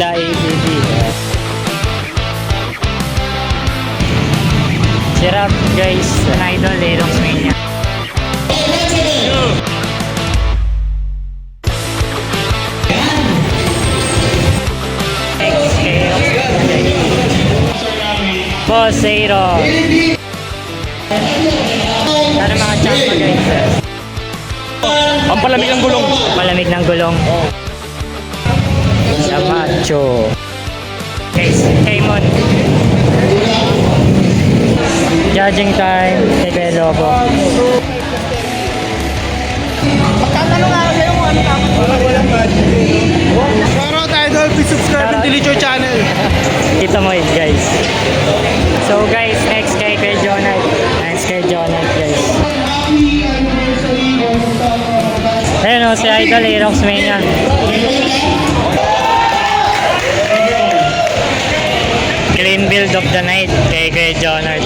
Honda ADV. Sirap guys, an idol, Aerox Mania. Boss Aerox. Ano mga champa guys? Ang palamig ng gulong. Malamig ng gulong. Sa macho. Guys, Kaymon. Judging time. Kay Lobo. Magtatanong ako sa'yo kung ano dapat. Walang budget. Shoutout idol, please subscribe and delete your channel. Kita mo yun guys. So guys, next kay Jonat. Next kay Jonat guys. Ayun o, si Idol Aerox Mania. Clean build of the night kay Jonat.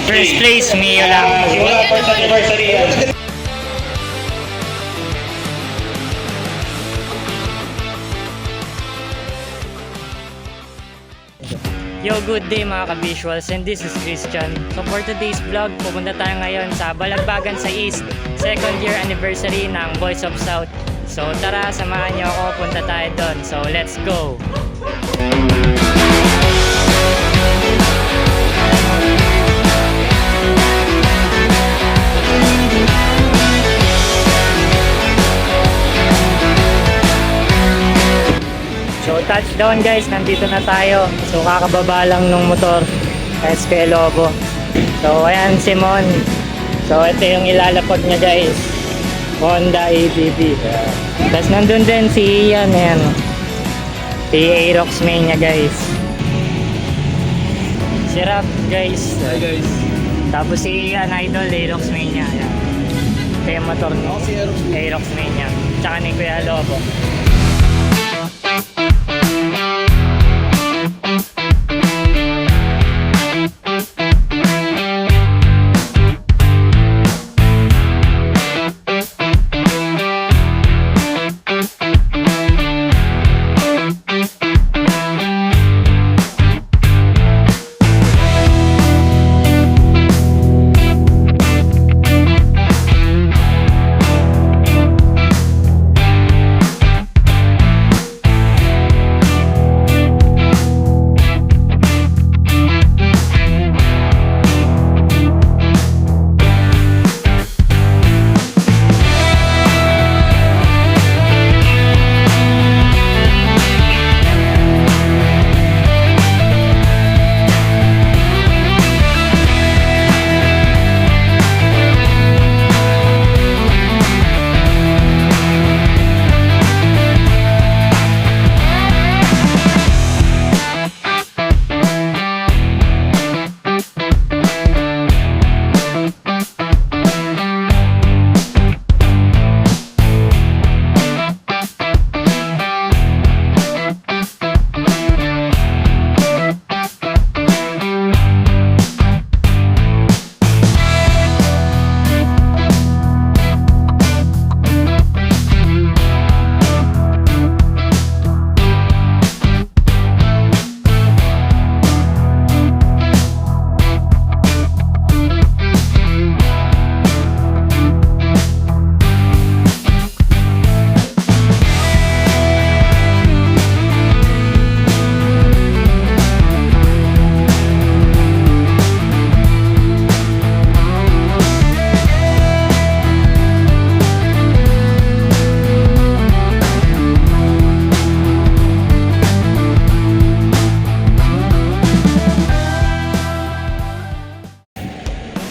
First place, Mio lang. Wala first anniversary yan. Yo, good day mga ka-visuals, and this is Christian. So for today's vlog, pupunta tayo ngayon sa Balagbagan sa East, second year anniversary ng Boys of South. So tara, samahan niyo ako, punta tayo doon. So let's go! So touchdown guys, nandito na tayo. So kakababa lang nung motor SK Lobo. So ayan si Mon. So ito yung ilalapag niya guys, Honda ADV. Tapos nandun din si Ian, ayan, si Aerox Mania guys. Sirap guys. Hi guys. Tapos si Ian Idol Aerox Mania, ayan. Ito yung motor ni Aerox Mania, tsaka ni Kuya Lobo.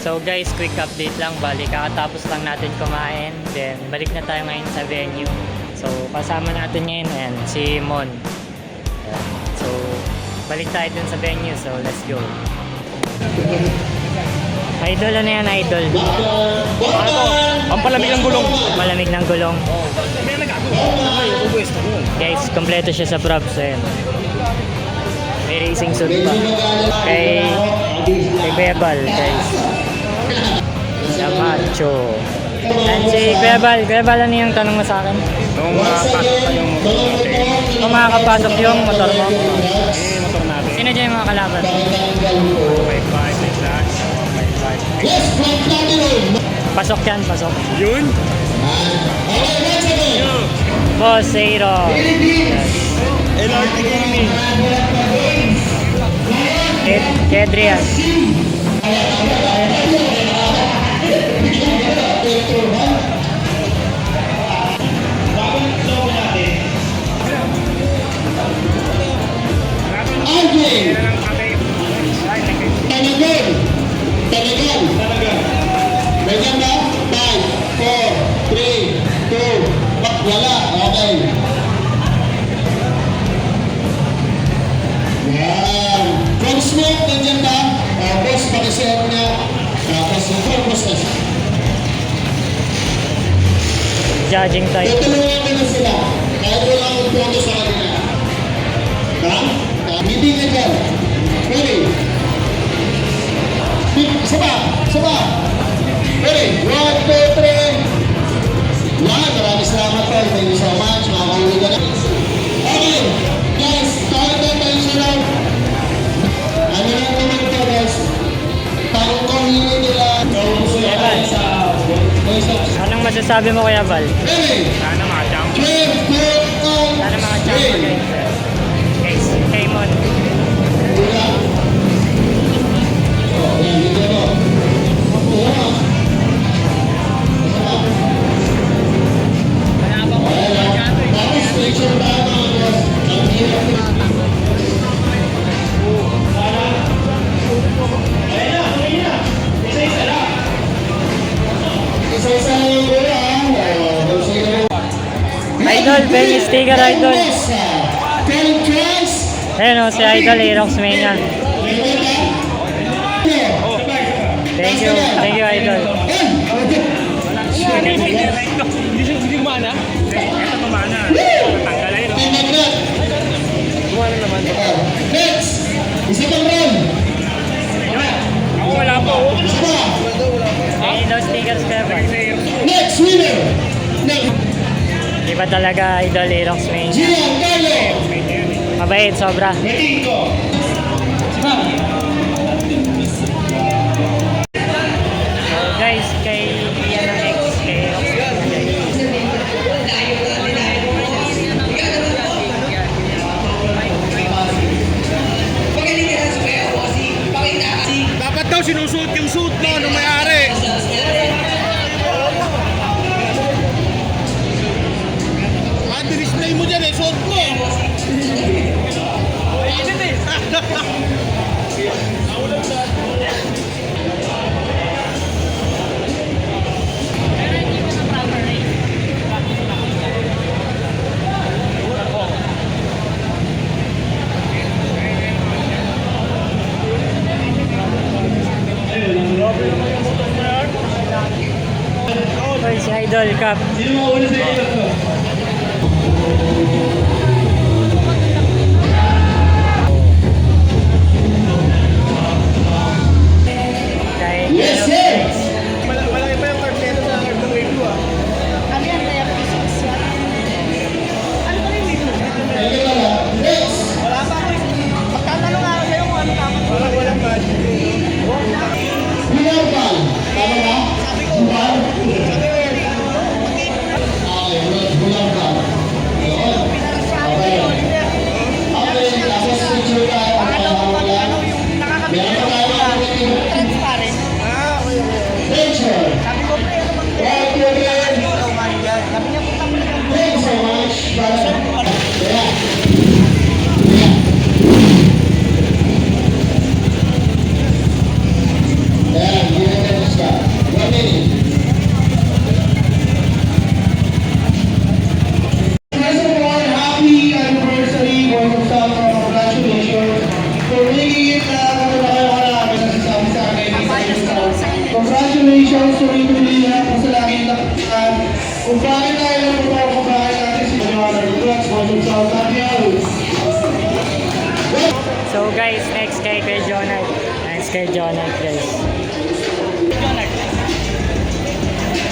So guys, quick update lang. Bali, kakatapos lang natin kumain. Then, balik na tayo ngayon sa venue. So, kasama natin ngayon, ayan, si Mon. Ayan. So, balik tayo dun sa venue. So, let's go. Idol, ano yan, Idol? Ano? Ang palamig ng gulong. Malamig ng gulong. May nagagawa. Guys, kompleto siya sa props. Ayan. May racing suit pa. Kay Bebal, guys. Sa macho. And si Kuya Val. Kuya Val, ano yung tanong mo sa akin? Nung pasok pa yung motor natin, Kung makakapasok yung motor mo, motor natin. sino dyan yung mga kalaban? 155, may slash, 155. Pasok yan, pasok. Yun? Boss, Zero. LRT Gaming. Kedrian. Ganyan ba? 5, 4, 3, 2, wala. Okay. Yan. From smoke, ganyan ba? Boss, pakishare niya. Tapos, from process. Judging type. Tutulungan ko na sila. Kahit wala akong photo sa kanila. Ha? Hindi ka dyan. Ready? Saba! Saba! Ready? 1, 2, 3. Yan, maraming salamat po. Thank you so much. Makakauwi ka na. Okay, guys, kahit na tayo siya lang. Ano lang naman ito, guys? Tangkong hili nila. Evan, anong masasabi mo Kuya Val? Ready? Sana ma-jump. 3, 2, 1. Sana mga champion guys. Guys, Kaymon. Idol, Benny Sticker Idol. Ayun o, si Idol, Aerox Mania. Thank you, Idol. Hindi gumana? Ito gumana. Tanggal na yun. Gumana naman. Next! Isa pang round! Ako wala po. Thank you daw stickers Kuya Val. Next winner! Next! Iba talaga Idol, Aerox Mania. Giancarlo! Mabait, sobra. Metinko! So guys, kay yan ang ex, kay Aerox Mania guys. Dapat daw sinusuot yung suit mo nung may-ari. Display mo dyan eh, suot mo. Init eh. Hoy, si Idol Cup. Dahil Yes, sir! Malaki pa yung card nito sa card ng review ah. Ano yan, diabetes yan? Ano ba yung review? Thank you pala. Next! Wala pa ako. Magtatanong nga ako sa'yo kung ano dapat. Walang budget. Winner Val. Tama ba? Sabi ko, Val? Okay, Winner Val. Yun. Okay. Okay, tapos picture tayo. ano yung nakakabit Meron pa tayo ng meeting. transparent. Picture. Sabi ko, pre, ano bang Right, you're good. ikaw man yan? Sabi niya, punta mo lang. Thank you so much. Yeah. Ayan, ginagawa siya. 1 minute. First of all, happy anniversary, Boys of Summer. Congratulations. For making it kung na kayo karami na sasabi sa akin. Congratulations to Rico Lina kung sa laging nakukuhan. Kung bakit tayo lang po kung bakit natin si Joanna Regrets, Boys of Summer. Happy So guys, next kay Jonat. Next kay Jonat guys.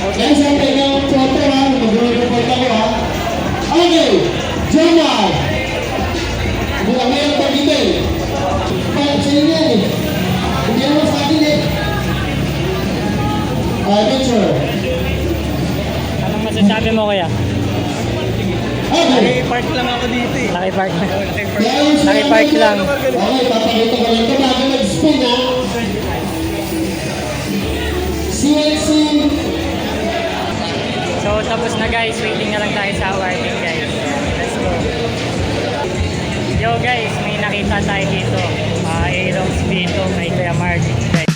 Guys, ang tayo ng photo ha. Mag-report ako ha. Okay. Jamal. Hindi na mayroon pag ito eh. Parang sa inyo eh. Hindi naman sa akin eh. Picture. Anong masasabi mo kuya? Okay. Park lang ako dito eh. Nakipark na. Kaya Nakipark lang. Okay, papakita ko lang ito bago mag-spin ha. CNC. So tapos na guys, waiting na lang tayo sa awarding guys. Let's go. Yo guys, may nakita tayo dito. Aerox dito, may Kuya Mark. Guys.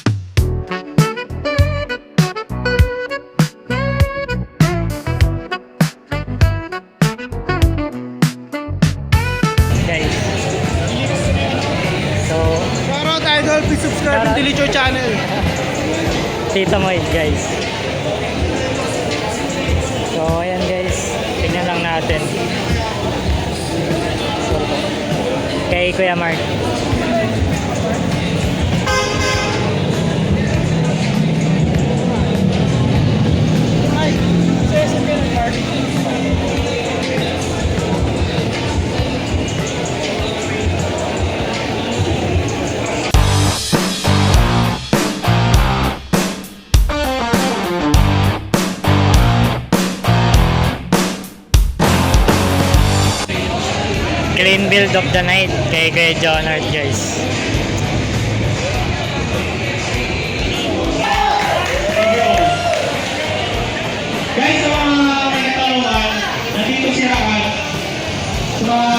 Guys. So, Shoutout idol, please subscribe Shoutout. to Dilicho channel. Tita Moy guys. So ayan guys, tignan lang natin. Kay Kuya Mark. Ay, sa park. Clean build of the night kay Kuya Jonard guys. Guys, sa mga may katanungan, nandito si Rakan. Sa mga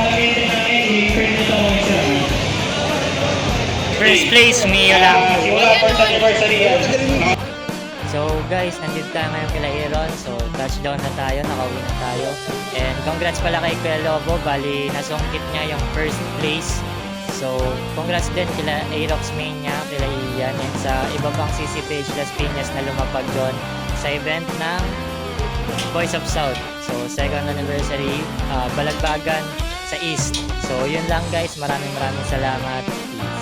nag-edit ng ending, pwede ito mo si Rakan. First place, Mio lang. Wala first anniversary yan. So guys, nandito tayo ngayon kila Aaron. So touchdown na tayo, nakauwi na tayo. And congrats pala kay Kuya Lobo, bali nasungkit niya yung first place. So congrats din kila Aerox Mania, kila Ian, and sa iba pang CCPH Las Piñas na lumapag doon sa event ng Voice of South. So second anniversary, Balagbagan sa East. So yun lang guys, maraming salamat. Peace.